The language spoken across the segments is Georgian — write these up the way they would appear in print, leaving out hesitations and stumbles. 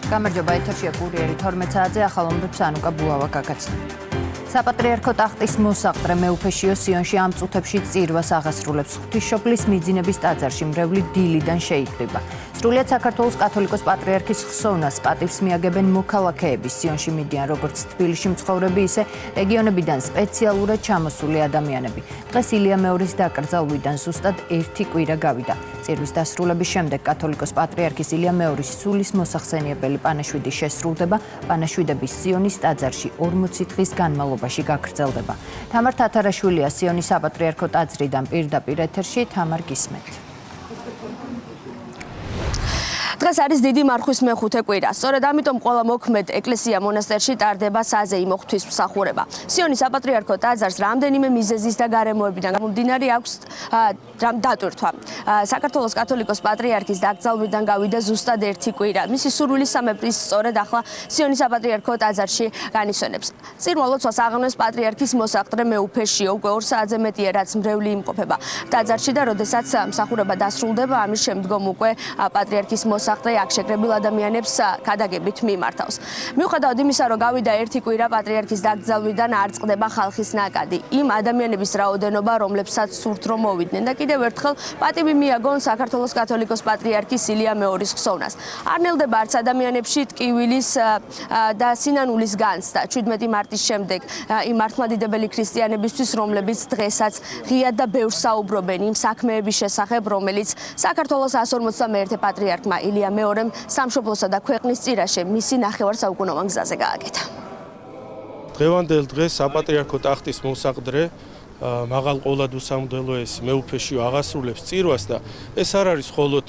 გამარჯობა, ეთერშია კურიერი 12 საათზე ახალ ამბებს ანუკა ბულავა გაგაცნო. საპატრიარქო ტახტის მოსაყდრე მეუფეშიო სიონში ამ წუთებში წირვას აღასრულებს. ღვთისმშობლის მიძინების ტაძარში მრევლი დილიდან შეიკრიბა. სრულიად საქართველოს კათოლიკოს პატრიარქის ხსოვნას პატივს მიაგებენ მოქალაქეები. სიონში მიდიან როგორც თბილისში მცხოვრები, ისე რეგიონებიდან სპეციალურად ჩამოსული ადამიანები. დღეს ილია მეორის დაკრძალვიდან ზუსტად 1 კვირა გავიდა. წირვის დასრულების შემდეგ კათოლიკოს პატრიარქის ილია მეორის სულის მოსახსენიებელი პანაშვიდი შესრულდება. პანაშვიდების სიონის ტაძარში 40 დღის განმავლობაში გაგრძელდება. თამარ თათარაშვილია სიონის საპატრიარქო ტაძრიდან პირდაპირ ეთერში. თამარ, გისმენთ. დღეს არის დიდი მარხვის მეხუთე კვირა. სწორედ ამიტომ ყველა მოქმედ ეკლესია მონასტერში ტარდება საზეიმო ღვთისმსახურება. სიონის საპატრიარქო ტაძარს რამდენიმე მიზეზის და გარემოებიდან გამომდინარე აქვს დატვირთვა. საქართველოს კათოლიკოს პატრიარქის დაკრძალვიდან გავიდა ზუსტად 1 კვირა. მისი სურვილის სამებრის სწორედ ახლა სიონის საპატრიარქო ტაძარში განისვენებს. წირვა ლოცვას აღნიშნავს პატრიარქის მოსაყდრე მეუფეშიო. უკვე 2 საათზე მეტია რაც მრევლი იმყოფება ტაძარში და როდესაც მსახურება დასრულდება, ამის შემდგომ უკვე პატრიარქის მოსაყდრე აქ შეკრებილ ადამიანებს ქადაგებით მიმართავს. მიუხედავად იმისა, რომ გავიდა 1 კვირა პატრიარქის დაკრძალვიდან არ წყდება ხალხის ნაკადი. იმ ადამიანების რაოდენობა, რომლებსაც სურთ რომ მოვიდნენ და კიდევ ერთხელ პატივი მიაგონ საქართველოს კათოლიკოს პატრიარქის ილია მეორის ხსოვნას. არ ნელდება არც ადამიანებში ტკივილის და სინანულის განცდა. 17 მარტის შემდეგ იმ მართლმადიდებელი ქრისტიანებისთვის, რომლებიც დღესაც ღიად და ბევრს საუბრობენ იმ საქმეების შესახებ, რომელიც საქართველოს 151 პატრიარქმა ილია მეორემ სამშობლოსა და ქვეყნის წირაში მისი ნახევარსაუკუნოვან გზაზე გააკეთა. დღევანდელ დღეს საპატრიარქო ტახტის მოსაყდრე მაღალ ყოლადუსამღვდელოესი მეუფეშიო აღასრულებს წირვას და ეს არ არის მხოლოდ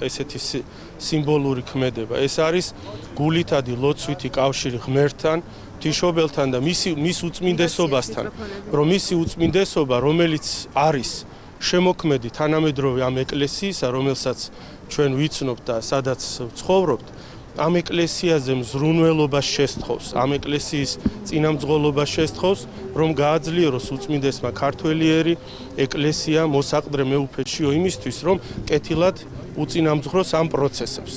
ესეთი სიმბოლური ქმედება, ეს არის გულითადი ლოცვითი კავშირი ღმერთთან, ღვთისმშობელთან და მის უწმინდესობასთან, რომ მისი უწმინდესობა, რომელიც არის შემოქმედი თანამედროვე ამ ეკლესიისა, რომელსაც ჩვენ ვიცნობთ და სადაც ცხოვრობთ, ამ ეკლესიაზე მზრუნველობას შესთხოვს, ამ ეკლესიის წინამძღოლობას შესთხოვს, რომ გააძლიეროს უწმინდესმა ქართველიერი ეკლესია მოსაყდრე მეუფეშიო იმისთვის, რომ კეთილად უწინამძღვროს ამ პროცესებს.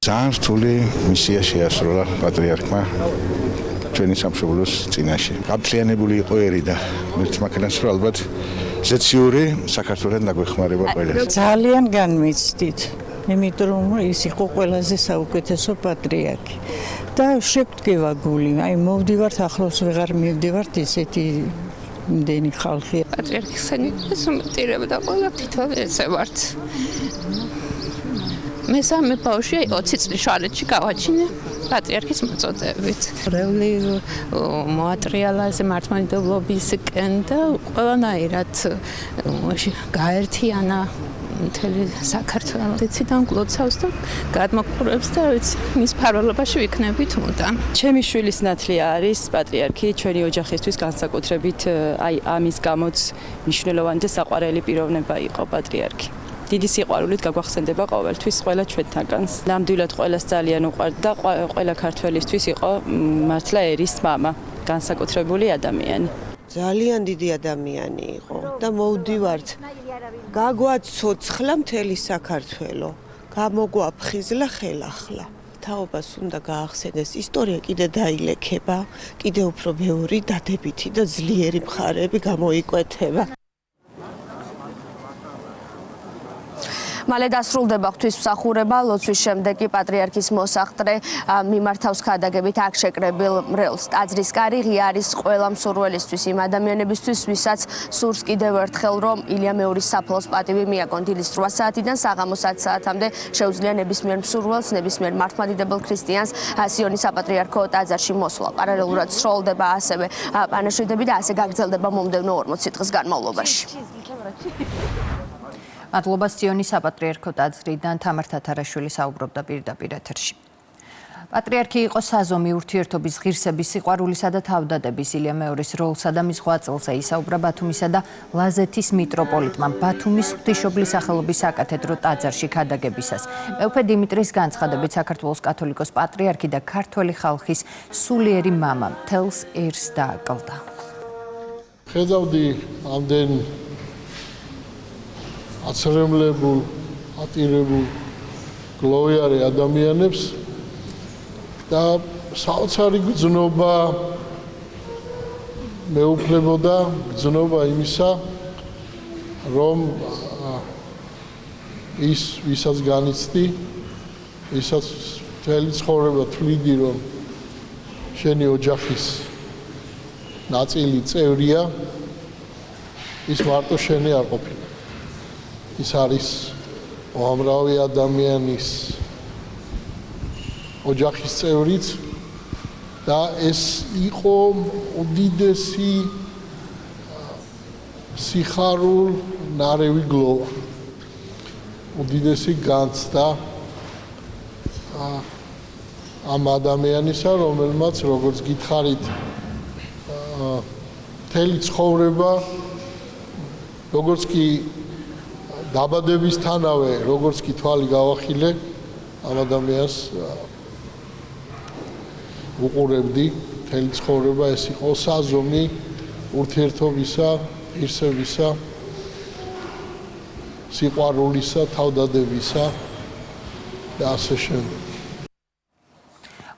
ძალიან რთული მისია შეასრულა პატრიარქმა ჩვენი სამშობლოს წინაშე. გამწლიანებული იყო ერი და მეც მაგას რომ ალბათ ზეციური საქართველოს დაგვეხმარება ყველას. ძალიან განმეცდით. იმიტომ რომ ის იყო ყველაზე საუკეთესო პატრიარქი და შეგვდგება გული. აი მოვდივართ ახლოს ვეღარ მივდივართ ისეთი იმდენი ხალხი. პატრიარქის სენიტეს უმეტირებდა ყველა თითო ესე ვართ. მესამე ბავშვი 20 წლის შუალედში გავაჩინე პატრიარქის მოწოდებით. მრევლი მოატრიალაზე მართლმადიდებლობისკენ და ყველანაირად გაერთიანა მთელი საქართველო. ეციდან გლოცავს და გადმოყურებს და მის ფარველობაში ვიქნებით მუდამ. ჩემი შვილის ნათლია არის პატრიარქი ჩვენი ოჯახისთვის განსაკუთრებით აი ამის გამოც მნიშვნელოვანი და საყვარელი პიროვნება იყო პატრიარქი. დიდი სიყვარულით გაგვახსენდება ყოველთვის ყველა ჩვენთანგანს. ნამდვილად ყველას ძალიან უყვარდა და ყველა ქართველისთვის იყო მართლა ერის მამა, განსაკუთრებული ადამიანი. ძალიან დიდი ადამიანი იყო და მოვდივართ გაგვაცოცხლა მთელი საქართველო, გამოგვაფხიზლა ხელახლა. თაობას უნდა გაახსენდეს, ისტორია კიდე დაილექება, კიდე უფრო ბევრი დადებითი და ძლიერი მხარეები გამოიკვეთება. მალე დასრულდება ღვთისმსახურება, ლოცვის შემდეგ კი პატრიარქის მოსაყდრე მიმართავს ქადაგებით აქ შეკრებილ მრევლს. ტაძრის კარი ღია არის ყველა მსურველისთვის, იმ ადამიანებისთვის, ვისაც სურს კიდევ ერთხელ, რომ ილია მეორის საფლავს პატივი მიაგონ. დილის 8 საათიდან საღამოს 10 საათამდე შეუძლია ნებისმიერ მსურველს, ნებისმიერ მართლმადიდებელ ქრისტიანს სიონის საპატრიარქო ტაძარში მოსვლა. პარალელურად სრულდება ასევე პანაშვიდები და ასე გაგრძელდება მომდევნო 40 დღის განმავლობაში. მადლობა სიონის საპატრიარქო ტაძრიდან თამარ თათარაშვილი საუბრობდა პირდაპირ ეთერში. პატრიარქი იყო საზომი ურთიერთობის ღირსების სიყვარულისა და თავდადების ილია მეორის როლსა და მის ღვაწლზე ისაუბრა ბათუმისა და ლაზეთის მიტროპოლიტმა ბათუმის ღვთისმშობლის სახელობის საკათედრო ტაძარში ქადაგებისას. მეუფე დიმიტრის განცხადებით საქართველოს კათოლიკოს პატრიარქი და ქართველი ხალხის სულიერი მამა მთელს ერს დააკლდა. ხედავდი ამდენ აცრემლებულ, ატირებულ, გლოვიარე ადამიანებს და საოცარი გრძნობა მეუფლებოდა გრძნობა იმისა, რომ ის ვისაც განიცდი, ვისაც მთელი ცხოვრება თვლიდი, რომ შენი ოჯახის ნაწილი წევრია, ის მარტო შენი არ ყოფილა. ის არის უამრავი ადამიანის ოჯახის წევრიც და ეს იყო უდიდესი სიხარულ ნარევი გლოვა. უდიდესი განცდა ამ ადამიანისა, რომელმაც როგორც გითხარით, მთელი ცხოვრება, როგორც კი დაბადებისთანავე, როგორც კი თვალი გავახილე, ამ ადამიანს უყურებდი, მთელი ცხოვრება ეს იყო საზომი ურთიერთობისა, ღირსებისა, სიყვარულისა, თავდადებისა და ასე შემდეგ.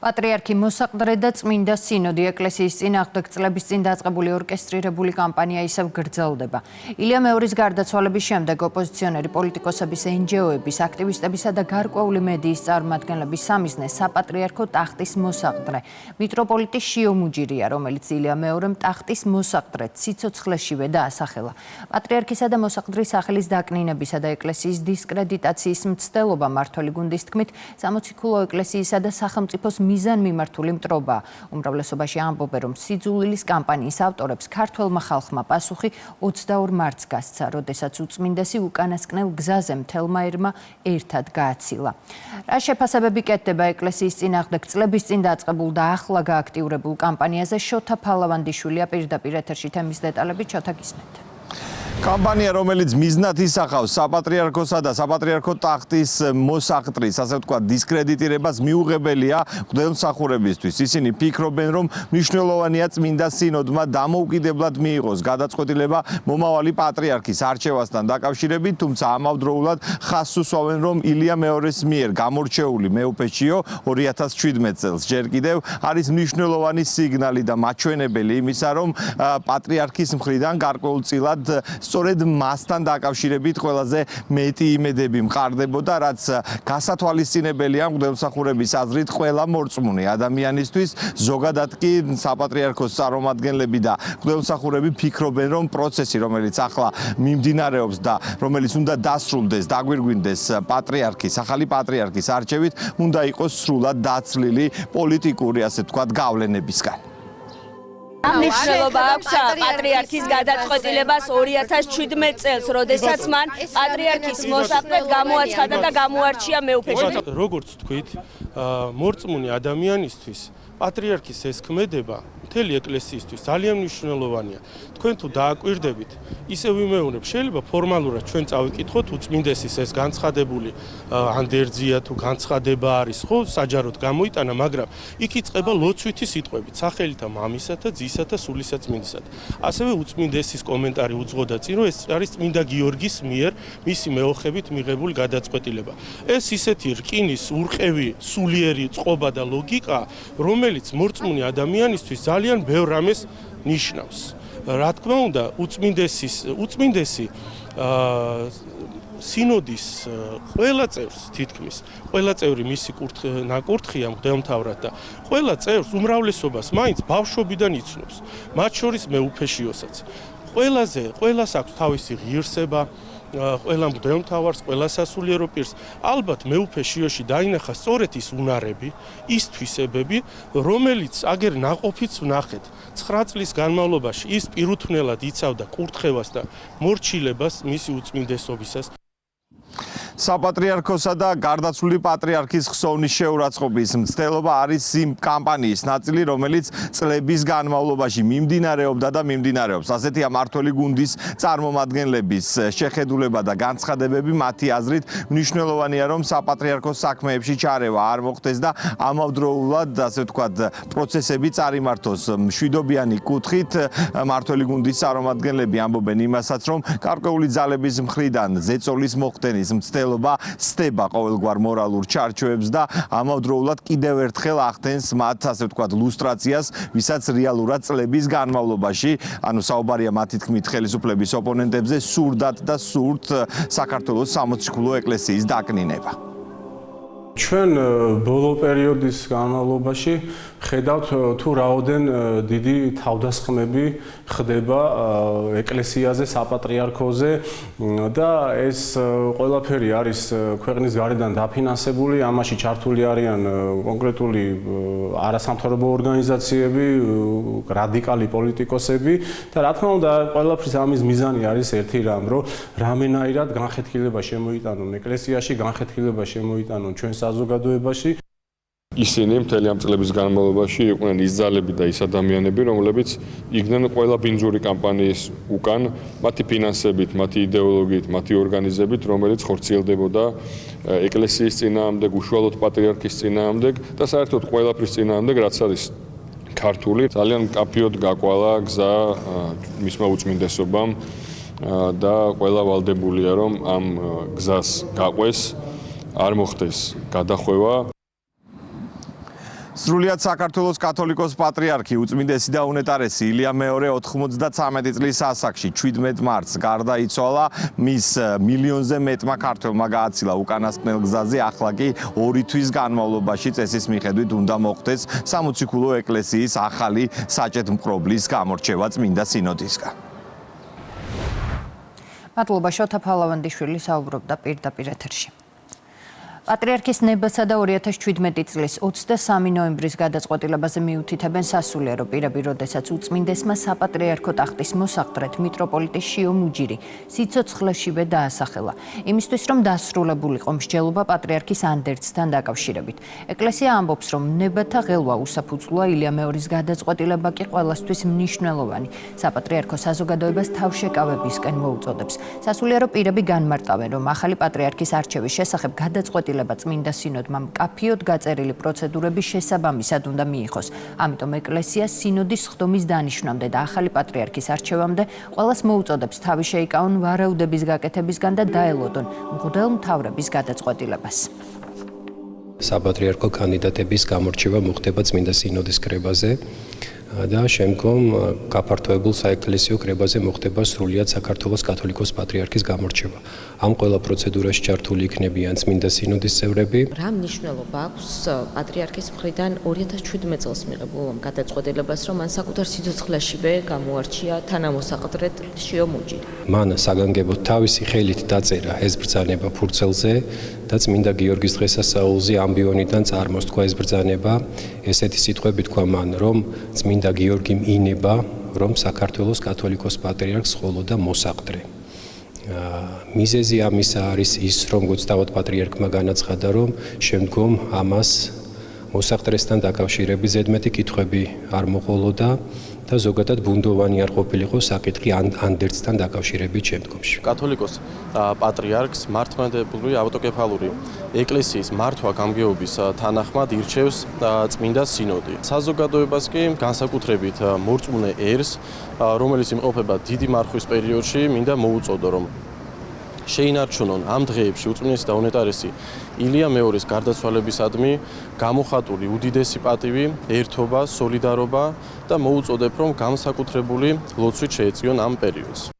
პატრიარქი მოსაყდრე და წმინდა სინოდი ეკლესიის წინააღმდეგ წლების წინ დაწყებული ორკესტრირებული კამპანია ისევ გრძელდება. ილია მეორის გარდაცვალების შემდეგ ოპოზიციონერი პოლიტიკოსების, NGO-ების, აქტივისტებისა და გარკვეული მედიის წარმომადგენლების სამიზნე საპატრიარქო ტახტის მოსაყდრე. მიტროპოლიტი შიო მუჯირია, რომელიც ილია მეორემ ტახტის მოსაყდრედ სიცოცხლეშივე დაასახელა. პატრიარქისა და მოსაყდრის სახელის დაკნინებისა და ეკლესიის დისკრედიტაციის მცდელობა მართველი გუნდის თქმით, სამოციქულო ეკლესიისა და სახელმწიფოს მიზან მიმართული მტრობა. უმრავლესობაში ამბობენ, რომ სიძულვილის კამპანიის ავტორებს ქართველმა ხალხმა პასუხი 22 მარტს გასცა, როდესაც უწმინდესი უკანასკნელ გზაზე მთელმა ერმა ერთად გააცილა. რა შეფასებები კეთდება ეკლესიის წინააღმდეგ წლების წინ დაწყებულ და ახლა გააქტიურებულ კამპანიაზე? შოთა ფალავანდიშვილია პირდაპირ ეთერში თემის დეტალებით. შოთა, გისმენთ. კამპანია, რომელიც მიზნად ისახავს საპატრიარქოსა და საპატრიარქო ტახტის მოსაყდრის, ასე ვთქვათ, დისკრედიტირებას მიუღებელია მღვდელმსახურებისთვის. ისინი ფიქრობენ, რომ მნიშვნელოვანია წმინდა სინოდმა დამოუკიდებლად მიიღოს გადაწყვეტილება მომავალი პატრიარქის არჩევასთან დაკავშირებით, თუმცა ამავდროულად ხაზს უსვამენ, რომ ილია მეორის მიერ გამორჩეული მეუფეშიო 2017 წელს ჯერ კიდევ არის მნიშვნელოვანი სიგნალი და მაჩვენებელი იმისა, რომ პატრიარქის მხრიდან გარკვეულწილად სწორედ მასთან დაკავშირებით ყველაზე მეტი იმედები მყარდებოდა, რაც გასათვალისწინებელია მღვდელმსახურების აზრით ყველა მორწმუნე ადამიანისთვის. ზოგადად კი საპატრიარქოს წარმომადგენლები და მღვდელმსახურები ფიქრობენ, რომ პროცესი, რომელიც ახლა მიმდინარეობს და რომელიც უნდა დასრულდეს, დაგვირგვინდეს პატრიარქის, ახალი პატრიარქის არჩევით, უნდა იყოს სრულად დაცლილი პოლიტიკური, ასე ვთქვათ, გავლენებისგან. მნიშვნელობა აქვს პატრიარქის გადაწყვეტილებას 2017 წელს, როდესაც მან პატრიარქის მოსაყდრედ გამოაცხადა და გამოარჩია მეუფეში. როგორც თქვით, მორწმუნე ადამიანისთვის პატრიარქის ეს ქმედება მთელი ეკლესიისთვის ძალიან მნიშვნელოვანია. თქვენ თუ დააკვირდებით, ისე ვიმეორებ, შეიძლება ფორმალურად ჩვენ წავიკითხოთ უწმინდესის ეს განცხადებული ანდერძია თუ განცხადება არის, ხო, საჯაროდ გამოიტანა, მაგრამ იქ იწყება ლოცვითი სიტყვებით, სახელითა მამისათა, ძისათა, სულისაწმინდისათა. ასევე უწმინდესის კომენტარი უძღოდა წინ, რომ ეს არის წმინდა გიორგის მიერ მისი მეოხებით მიღებული გადაწყვეტილება. ეს ისეთი რკინის ურყევი, სულიერი წყობა და ლოგიკა, რომელიც მორწმუნე ადამიანისთვის ძალიან ბევრ რამეს ნიშნავს. რა თქმა უნდა, უწმინდესი სინოდის ყველა წევრს თითქმის, ყველა წევრი მისი ნაკურთხია მღვდელმთავრად და ყველა წევრს უმრავლესობას მაინც ბავშვობიდან იცნობს, მათ შორის მეუფეშიოსაც. ყველას აქვს თავისი ღირსება, ყველა მღვდელმთავარს, ყველა სასულიერო პირს. ალბათ მეუფეშიოში დაინახა სწორედ ის უნარები, ის თვისებები, რომელიც აგერ ნაყოფიც ვნახეთ. 9 წლის განმავლობაში ის პირუთვნელად იცავდა კურთხევას და მორჩილებას მისი უწმინდესობისას. საპატრიარქოსა და გარდაცვლილი პატრიარქის ხსოვნის შეურაცხყოფის მცდელობა არის იმ კამპანიის ნაწილი, რომელიც წლების განმავლობაში მიმდინარეობდა და მიმდინარეობს. ასეთია მართველი გუნდის წარმომადგენლების შეხედულება და განცხადებები. მათი აზრით მნიშვნელოვანია, რომ საპატრიარქოს საქმეებში ჩარევა არ მოხდეს და ამავდროულად, ასე ვთქვათ, პროცესები წარიმართოს მშვიდობიანი კუთხით. მართველი გუნდის წარმომადგენლები ამბობენ იმასაც, რომ გარკვეული ძალების მხრიდან ზეწოლის მოხდენის მცდელობა სახელობა სთება ყოველგვარ მორალურ ჩარჩოებს და ამავდროულად კიდევ ერთხელ ახდენს მათ, ასე ვთქვათ, ლუსტრაციას, ვისაც რეალურად წლების განმავლობაში, ანუ საუბარია მათი თქმით ხელისუფლების ოპონენტებზე, სურდათ და სურთ საქართველოს სამოციქულო ეკლესიის დაკნინება. ჩვენ ბოლო პერიოდის განმავლობაში ხედავთ თუ რაოდენ დიდი თავდასხმები ხდება ეკლესიაზე, საპატრიარქოზე და ეს ყველაფერი არის ქვეყნის გარედან დაფინანსებული, ამაში ჩართული არიან კონკრეტული არასამთავრობო ორგანიზაციები, რადიკალი პოლიტიკოსები და რა თქმა უნდა ყველაფრის ამის მიზანი არის ერთი რამ, რომ რამენაირად განხეთქილება შემოიტანონ ეკლესიაში, განხეთქილება შემოიტანონ ჩვენ საზოგადოებაში. ისინი მთელი ამ წლების განმავლობაში იყვნენ ის ძალები და ის ადამიანები, რომლებიც იყვნენ ყველა ბინძური კამპანიის უკან, მათი ფინანსებით, მათი იდეოლოგიით, მათი ორგანიზებით, რომელიც ხორციელდებოდა ეკლესიის წინააღმდეგ, უშუალოდ პატრიარქის წინააღმდეგ და საერთოდ ყველაფრის წინააღმდეგ, რაც არის ქართული. ძალიან მკაფიოდ გაკვალა გზა მისმა უწმინდესობამ და ყველა ვალდებულია, რომ ამ გზას გაყვეს, არ მოხდეს გადახვევა. სრულიად საქართველოს კათოლიკოს პატრიარქი უწმინდესი და უნეტარესი ილია მეორე 93 წლის ასაკში 17 მარტს გარდაიცვალა. მის მილიონზე მეტმა ქართველმა გააცილა უკანასკნელ გზაზე, ახლა კი 2 თვის განმავლობაში წესის მიხედვით უნდა მოხდეს სამოციქულო ეკლესიის ახალი საჭედმკრობლის გამორჩევა წმინდა სინოდისგან. მადლობა შოთა ფალავანდიშვილი საუბრობდა პირდაპირ ეთერში. პატრიარქის ნებასა და 2017 წლის 23 ნოემბრის გადაწყვეტილებაზე მიუთითებენ სასულიერო პირები, როდესაც უწმინდესმა საპატრიარქო ტახტის მოსახდრედ მიტროპოლიტი შიო მუჯირი სიცოცხლეშივე დაასახელა. იმისთვის, რომ დასრულებულიყო მსჯელობა პატრიარქის ანდერძთან დაკავშირებით. ეკლესია ამბობს, რომ ნებათა ღელვა უსაფუძვლოა, ილია მეორის გადაწყვეტილება კი ყველასთვის მნიშვნელოვანი. საპატრიარქო საზოგადოებას თავშეკავებისკენ მოუწოდებს. სასულიერო პირები განმარტავენ, რომ ახალი პატრიარქის არჩევის შესახებ გადაწყვეტილება წმინდა სინოდმა მკაფიოდ გაწერილი პროცედურების შესაბამისად უნდა მიიღოს. ამიტომ ეკლესია სინოდის ხდომის დანიშვნამდე და ახალი პატრიარქის არჩევამდე ყველას მოუწოდებს თავი შეიკავონ ვარაუდების გაკეთებისგან და დაელოდონ მღვდელმთავრების გადაწყვეტილებას. საპატრიარქო კანდიდატების გამორჩევა მოხდება წმინდა სინოდის კრებაზე და შემდგომ გაფართოებულ საეკლესიო კრებაზე მოხდება სრულიად საქართველოს კათოლიკოს პატრიარქის გამორჩევა. ამ ყველა პროცედურაში ჩართული იქნებიან წმინდა სინოდის წევრები. რა მნიშვნელობა აქვს პატრიარქის მხრიდან 2017 წელს მიღებულ გადაწყვეტილებას, რომ მან საკუთარ სიცოცხლეშივე გამოარჩია თანამოსაყდრედ შიო მუჯირი. მან საგანგებოდ თავისი ხელით დაწერა ეს ბრძანება ფურცელზე და წმინდა გიორგის დღესასწაულზე ამბიონიდან წარმოსთქვა ეს ბრძანება. ესეთი სიტყვები თქვა მან, რომ წმინდა გიორგი მინება, რომ საქართველოს კათოლიკოს პატრიარქს ხოლოდა მოსაყდრე. მიზეზი ამისა არის ის, რომ გოცდავად პატრიარქმა განაცხადა, რომ შემდგომ ამას მოსაყდრესთან დაკავშირებით ზედმეტი კითხვები არ მოყოლოდა და ზოგადად ბუნდოვანი არ ყოფილიყო საკითხი ანდერძთან დაკავშირებით შემდგომში. კათოლიკოს პატრიარქს მართლმადიდებლური ავტოკეფალური ეკლესიის მართვა-გამგეობის თანახმად ირჩევს წმინდა სინოდი. საზოგადოებას კი განსაკუთრებით მორწმუნე ერს, რომელიც იმყოფება დიდი მარხვის პერიოდში, მინდა მოუწოდო, რომ შეინარჩუნონ ამ დღეებში უწმინდესი და უნეტარესი ილია მეორის გარდაცვალებისადმი გამოხატული უდიდესი პატივი, ერთობა, სოლიდარობა და მოუწოდებ, რომ განსაკუთრებული ლოცვით შეეწიონ ამ პერიოდს.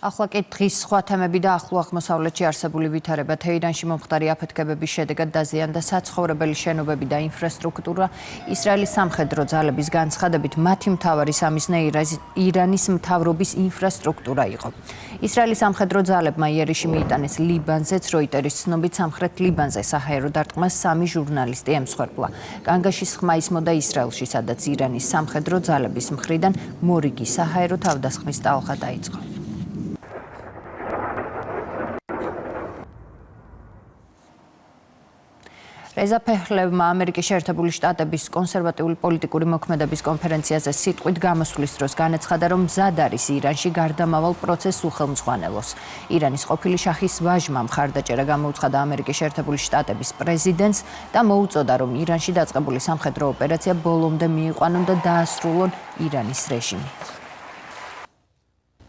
ახლა კი დღის სხვა თემები და ახლო აღმოსავლეთში არსებული ვითარება. თეირანში მომხდარი აფეთქებების შედეგად დაზიანდა საცხოვრებელი შენობები და ინფრასტრუქტურა. ისრაელის სამხედრო ძალების განცხადებით მათი მთავარი სამიზნე ირანის მთავრობის ინფრასტრუქტურა იყო. ისრაელის სამხედრო ძალებმა იერიში მიიტანეს ლიბანზეც, როიტერის ცნობით სამხრეთ ლიბანზე საჰაერო დარტყმას 3 ჟურნალისტი ემსხვერპლა. კანგაშის ხმა ისმოდა ისრაელში, სადაც ირანის სამხედრო ძალების მხრიდან მორიგი საჰაერო თავდასხმის ტალღა დაიწყო. რეზა ფეჰლევმა ამერიკის შეერთებული შტატების კონსერვატიული პოლიტიკური მოქმედების კონფერენციაზე სიტყვით გამოსვლის დროს განაცხადა, რომ მზად არის ირანში გარდამავალ პროცესს უხელმძღვანელოს. ირანის ყოფილი შაჰის ვაჟმა მხარდაჭერა გამოუცხადა ამერიკის შეერთებული შტატების პრეზიდენტს და მოუწოდა, რომ ირანში დაწყებული სამხედრო ოპერაცია ბოლომდე მიიყვანონ და დაასრულონ ირანის რეჟიმი.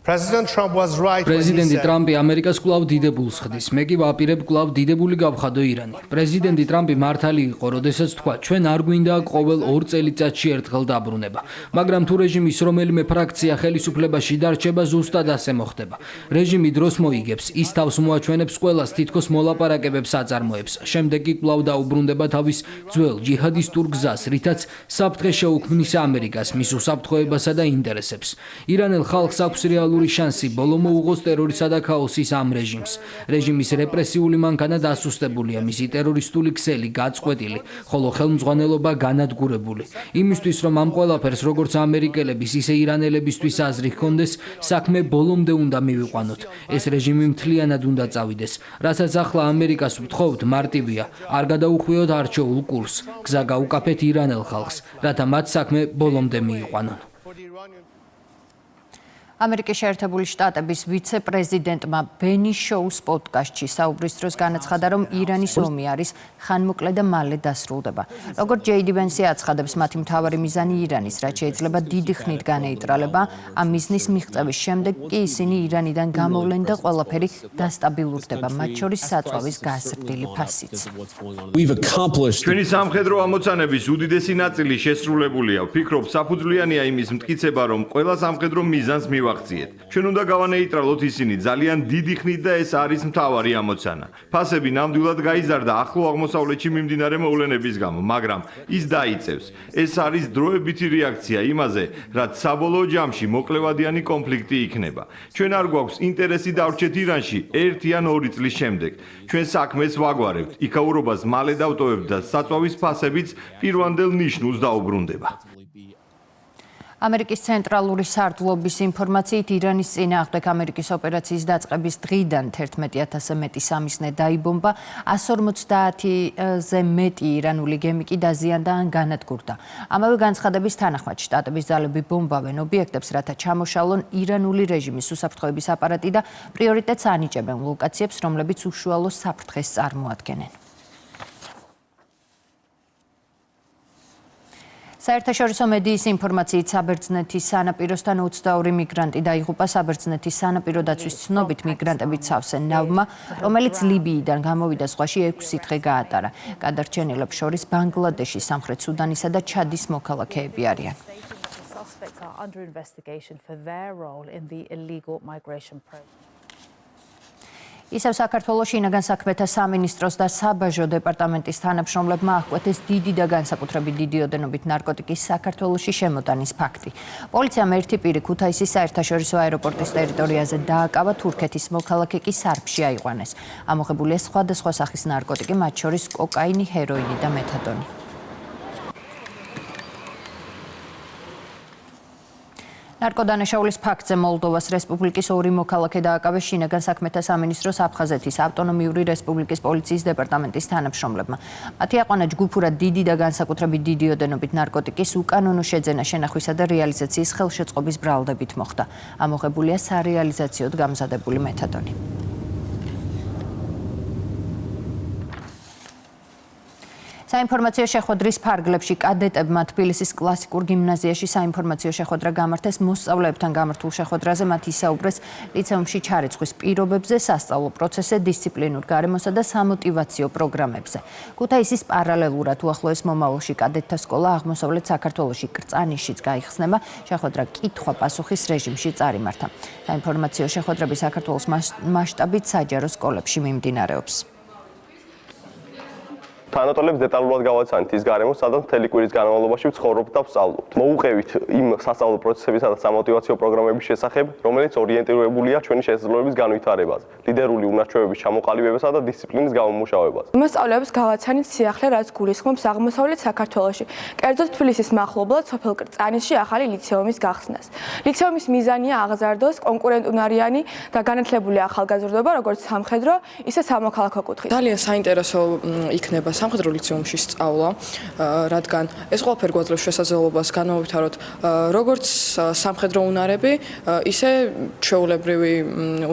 პრეზიდენტი ტრამპი ამერიკას კვლავ დიდებულს ხდის. მე კი ვაპირებ კვლავ დიდებული გავხადო ირანი. პრეზიდენტი ტრამპი მართალი იყო, როდესაც თქვა, ჩვენ არ გვინდა ყოველ 2 წელიწადში ერთხელ დაბრუნება. მაგრამ თუ რეჟიმის რომელიმე ფრაქცია ხელისუფლებაში დარჩება, ზუსტად ასე მოხდება. რეჟიმი დროს მოიგებს, ის თავს მოაჩვენებს ყველას, თითქოს მოლაპარაკებებს აწარმოებს. შემდეგ კი კვლავ დაუბრუნდება თავის ძველ ჯიჰადისტურ გზას, რითაც საფრთხე შეუქმნის ამერიკას, მის უსაფრთხოებასა და ინტერესებს. ირანელ ხალხს აქვს რეალური შანსი ბოლო მოუღოს ტერორისა და ქაოსის ამ რეჟიმს. რეჟიმის რეპრესიული მანქანა დასუსტებულია, მისი ტერორისტული ქსელი გაწყვეტილი, ხოლო ხელმძღვანელობა განადგურებული. იმისთვის, რომ ამ ყველაფერს როგორც ამერიკელების, ისე ირანელებისთვის აზრი ჰქონდეს, საქმე ბოლომდე უნდა მივიყვანოთ. ეს რეჟიმი მთლიანად უნდა წავიდეს. რასაც ახლა ამერიკას ვთხოვთ, მარტივია, არ გადაუხვიოთ არჩეულ კურსს, გზა გაუკაფეთ ირანელ ხალხს, რათა მათ საქმე ბოლომდე მიიყვანონ. ამერიკის შეერთებული შტატების ვიცე-პრეზიდენტმა ბენი შოუს პოდკასტში საუბრის დროს განაცხადა, რომ ირანის ომი არის ხანმოკლე და მალე დასრულდება. როგორც ჯეიდი ვენსი აცხადებს, მათი მთავარი მიზანი ირანის, რაც შეიძლება დიდი ხნით განეიტრალება, ამ მიზნის მიღწევის შემდეგ კი ისინი ირანიდან გამოვლენ და ყველაფერი დასტაბილურდება, მათ შორის საწვავის გაზრდილი ფასიც. ჩვენი სამხედრო ამოცანების უდიდესი ნაწილი შესრულებულია. ვფიქრობ, საფუძვლიანია იმის მტკიცება, რომ ყველა სამხედრო მიზანს მივახციეთ. ჩვენ უნდა გავანეიტრალოთ ისინი ძალიან დიდი ხნით და ეს არის მთავარი ამოცანა. ფასები ნამდვილად გაიზარდა ახლო აღმოსავლეთში მიმდინარე მოვლენების გამო, მაგრამ ის დაიწევს. ეს არის დროებითი რეაქცია იმაზე, რაც საბოლოო ჯამში მოკლევადიანი კონფლიქტი იქნება. ჩვენ არ გვაქვს ინტერესი დავრჩეთ ირანში 1 ან 2 წლის შემდეგ. ჩვენ საქმეს ვაგვარებთ, იქაურობას მალე დავტოვებთ და საწვავის ფასებიც პირვანდელ ნიშნულს დაუბრუნდება. ამერიკის ცენტრალური სარდლობის ინფორმაციით ირანის წინააღმდეგ ამერიკის ოპერაციის დაწყების დღიდან 11,000-ზე მეტი სამიზნე დაიბომბა, 150-ზე მეტი ირანული გემი კი დაზიანდა ან განადგურდა. ამავე განცხადების თანახმად შტატების ძალები ბომბავენ ობიექტებს, რათა ჩამოშალონ ირანული რეჟიმის უსაფრთხოების აპარატი და პრიორიტეტს ანიჭებენ ლოკაციებს, რომლებიც უშუალო საფრთხეს წარმოადგენენ. საერთაშორისო მედიის ინფორმაციით საბერძნეთის სანაპიროსთან 22 მიგრანტი დაიღუპა. საბერძნეთის სანაპირო დაცვის ცნობით მიგრანტები ცავსე ნავმა, რომელიც ლიბიიდან გამოვიდა ზღვაში 6 დღე გაატარა. გადარჩენილებს შორის ბანგლადეშის, სამხრეთ სუდანისა და ჩადის მოქალაქეები არიან. ისევ საქართველოს შინაგან საქმეთა სამინისტროს და საბაჟო დეპარტამენტის თანამშრომლებმა აღკვეთეს დიდი და განსაკუთრებით დიდი ოდენობით ნარკოტიკის საქართველოში შემოტანის ფაქტი. პოლიციამ ერთი პირი ქუთაისის საერთაშორისო აეროპორტის ტერიტორიაზე დააკავა, თურქეთის მოქალაქე კი სარფში აიყვანეს. ამოღებულია სხვადასხვა სახის ნარკოტიკი, მათ შორის კოკაინი, ჰეროინი და მეთადონი. ნარკოდანაშაულის ფაქტზე მოლდოვას რესპუბლიკის 2 მოქალაქე დააკავეს შინაგან საქმეთა სამინისტროს აფხაზეთის ავტონომიური რესპუბლიკის პოლიციის დეპარტამენტის თანამშრომლებმა. მათი აყვანა ჯგუფურად დიდი და განსაკუთრებით დიდი ოდენობით ნარკოტიკის უკანონო შეძენა, შენახვისა და რეალიზაციის ხელშეწყობის ბრალდებით მოხდა. ამოღებულია სარეალიზაციოდ გამზადებული მეთადონი. საინფორმაციო შეხვედრის ფარგლებში კადეტებმა თბილისის კლასიკურ გიმნაზიაში საინფორმაციო შეხვედრა გამართეს. მოსწავლეებთან გამართულ შეხვედრაზე მათ ისაუბრეს ლიცეუმში ჩარიცხვის პირობებზე, სასწავლო პროცესზე, დისციპლინურ გარემოსა და სამოტივაციო პროგრამებზე. ქუთაისის პარალელურად უახლოეს მომავალში კადეტთა სკოლა აღმოსავლეთ საქართველოში კრწანიშიც გაიხსნება. შეხვედრა კითხვა-პასუხის რეჟიმში წარიმართა. საინფორმაციო შეხვედრები საქართველოს მასშტაბით საჯარო სკოლებში მიმდინარეობს. თანატოლებს დეტალურად გავაცანით ის გარემოს, სადაც მთელი კვირის განმავლობაში ვცხოვრობთ და ვსწავლობთ. მოუყევით იმ სასწავლო პროცესებისა და სამოტივაციო პროგრამების შესახებ, რომელიც ორიენტირებულია ჩვენი შესაძლებლობების განვითარებაზე, ლიდერული უნარჩვევების ჩამოყალიბებასა და დისციპლინის გამომუშავებაზე. მოსწავლეებს გავაცანით სიახლე, რაც გულისხმობს აღმოსავლეთ საქართველოში, კერძოდ თბილისის მახლობლად სოფელ კრწანისში ახალი ლიცეუმის გახსნას. ლიცეუმის მიზანია აღზარდოს კონკურენტუნარიანი და განათლებული ახალგაზრდობა, როგორც სამხედრო, ისე სამოქალაქო კუთხით. ძალიან საინტერესო იქნება სამხედრო ლიცეუმში სწავლა, რადგან ეს ყველაფერი გვაძლევს შესაძლებლობას განმოვითაროთ როგორც სამხედრო უნარები, ისე ჩვეულებრივი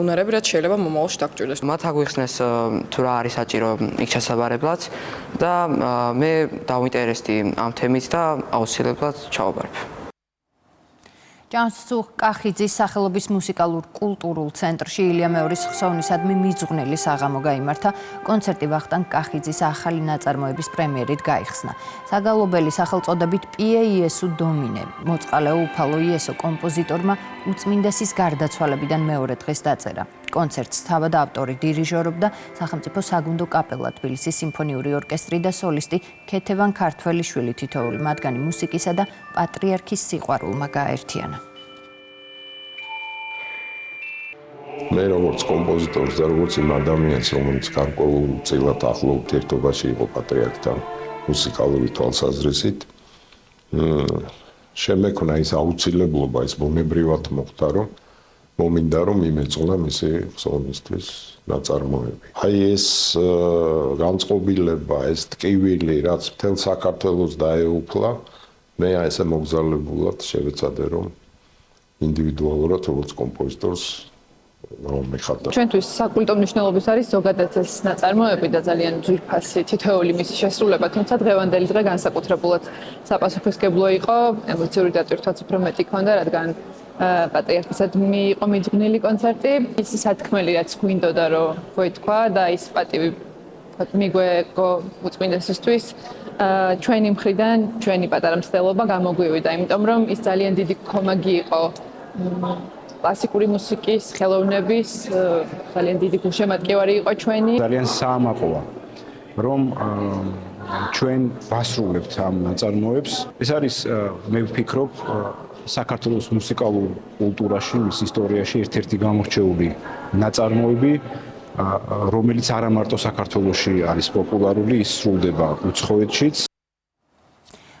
უნარები, რაც შეიძლება მომავალში დაგჭირდეს. მათ აგვიხსნეს თუ რა არის საჭირო იქ ჩასაბარებლად და მე დავინტერესდი ამ თემით და აუცილებლად ჩავაბარებ. ჭანსუღ კახიძის სახელობის მუსიკალურ-კულტურულ ცენტრში ილია მეორის ხსოვნისადმი მიძღვნილი საღამო გაიმართა. კონცერტი ვახტანგ კახიძის ახალი ნაწარმოების პრემიერით გაიხსნა. საგალობელი სახელწოდებით პიე იესუ დომინე მოწყალეო უფალო იესო კომპოზიტორმა უწმინდესის გარდაცვალებიდან მეორე დღეს დაწერა. კონცერტს თავად ავტორი დირიჟორობდა სახელმწიფო საგუნდო კაპელა თბილისის სიმფონიური ორკესტრი და სოლისტი ქეთევან ქართველიშვილი თითოეული მათგანი მუსიკისა და პატრიარქის სიყვარულმა გააერთიანა. მე როგორც კომპოზიტორს და როგორც იმ ადამიანს, რომელიც გარკვეულწილად ახლო ურთიერთობაში იყო პატრიარქთან მუსიკალური თვალსაზრისით, შემექნა ის აუცილებლობა, ის ბუნებრივად მოხდა, რომ მომინდა რომ იმეწონა მისი ხსოვნისთვის ნაწარმოები. აი ეს განწყობილება, ეს ტკივილი, რაც მთელ საქართველოს დაეუფლა, მე ესე მოგზაურებულად შევეცადე რომ ინდივიდუალურად როგორც კომპოზიტორს მეხატა. ჩვენთვის საკულტო მნიშვნელობის არის ზოგადად ეს ნაწარმოები და ძალიან ძვირფასი თითოეული მისი შესრულება, თუმცა დღევანდელი დღე განსაკუთრებულად საპასუხისმგებლო იყო, ემოციური დატვირთვაც უფრო მეტი ქონდა, რადგან პატრიარქისადმი იყო მიძღვნილი კონცერტი. ის სათქმელი რაც გვინდოდა რომ გვეთქვა და ის პატივი მიგვეკო უწმინდესისთვის ჩვენი მხრიდან ჩვენი პატარა მცდელობა გამოგვივიდა, იმიტომ რომ ის ძალიან დიდი კომაგი იყო კლასიკური მუსიკის, ხელოვნების ძალიან დიდი გულშემატკივარი იყო ჩვენი. ძალიან საამაყოა რომ ჩვენ ვასრულებთ ამ ნაწარმოებს. ეს არის მე ვფიქრობ საქართველოს მუსიკალურ კულტურაში, მის ისტორიაში ერთ-ერთი გამორჩეული ნაწარმოები, რომელიც არა მარტო საქართველოში არის პოპულარული, ის სრულდება უცხოეთშიც.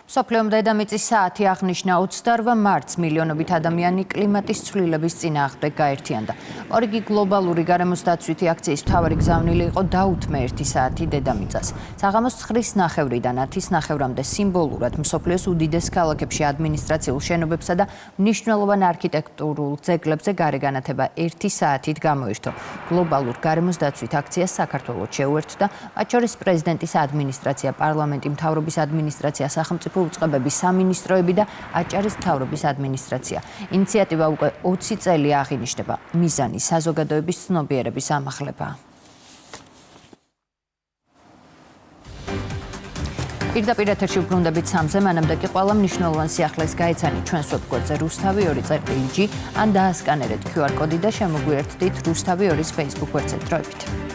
მსოფლიო დედამიწის საათი აღნიშნა 28 მარტს მილიონობით ადამიანი კლიმატის ცვლილების წინააღმდეგ გაერთიანდა. ორიგი გლობალური გარემოს დაცვითი აქციის მთავარი გზავნილი იყო დაუთმე 1 საათი დედამიწას. საღამოს 9:30-დან 10:30-მდე სიმბოლურად მსოფლიოს უდიდეს ქალაქებში ადმინისტრაციულ შენობებსა და მნიშვნელოვან არქიტექტურულ ძეგლებზე გარეგანათება 1 საათით გამოირთო. გლობალურ გარემოს დაცვით აქციას საქართველოს შეუერთდა, მათ შორის პრეზიდენტის ადმინისტრაცია, პარლამენტი, მთავრობის ადმინისტრაცია, სახელმწიფო უწყებების სამინისტროები და აჭარის მთავრობის ადმინისტრაცია. ინიციატივა უკვე 20 წელი აღინიშნება. მიზანი საზოგადოების ცნობიერების ამაღლებაა. პირდაპირ ეთერში უბრუნდებით 3-ზე, მანამდე კი ყველა მნიშვნელოვან სიახლეს გაიცანით ჩვენს ვებგვერდზე rustavi2.g ან დაასკანერეთ QR კოდი და შემოგვიერთდით rustavi2-ის Facebook გვერდზე. დროებით.